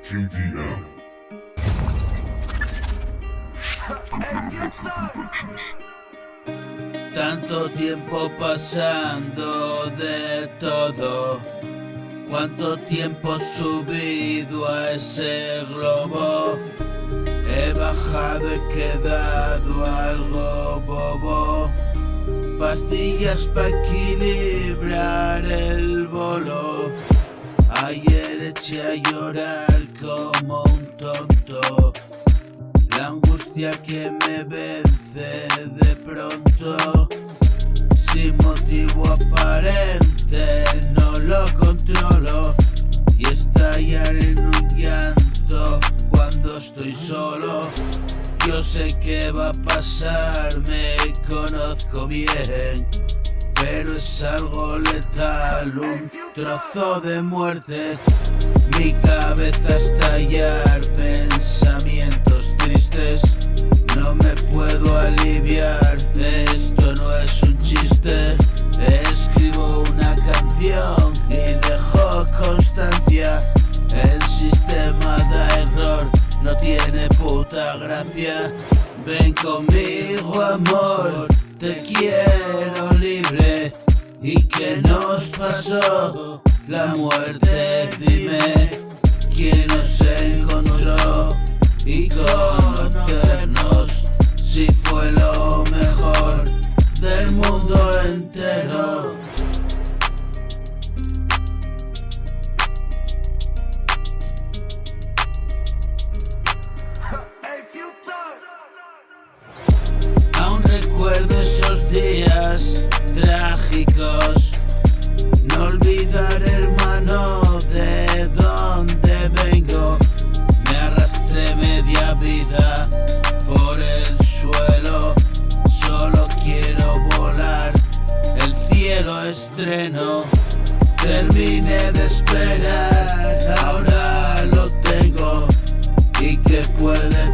GDM. Tanto tiempo pasando de todo. Cuánto tiempo subido a ese globo. He bajado, he quedado algo bobo. Pastillas para equilibrar el bolo. Ayer eché a llorar como un tonto. La angustia que me vence de pronto. Sin motivo aparente no lo controlo. Y estallar en un llanto cuando estoy solo. Yo sé que va a pasar, me conozco bien, pero es algo letal, un trozo de muerte. Mi cabeza estallar, pensamientos tristes. No me puedo aliviar, esto no es un chiste. Escribo una canción y dejo constancia. El sistema da error, no tiene puta gracia. Ven conmigo, amor, te quiero libre. ¿Y qué nos pasó? La muerte, dime. ¿Quién nos encontró? Y conocernos, si fue lo mejor del mundo entero. Aún recuerdo esos días trágicos. No olvidar, hermano, de dónde vengo. Me arrastré media vida por el suelo. Solo quiero volar, el cielo estreno. Terminé de esperar, ahora lo tengo. ¿Y qué puede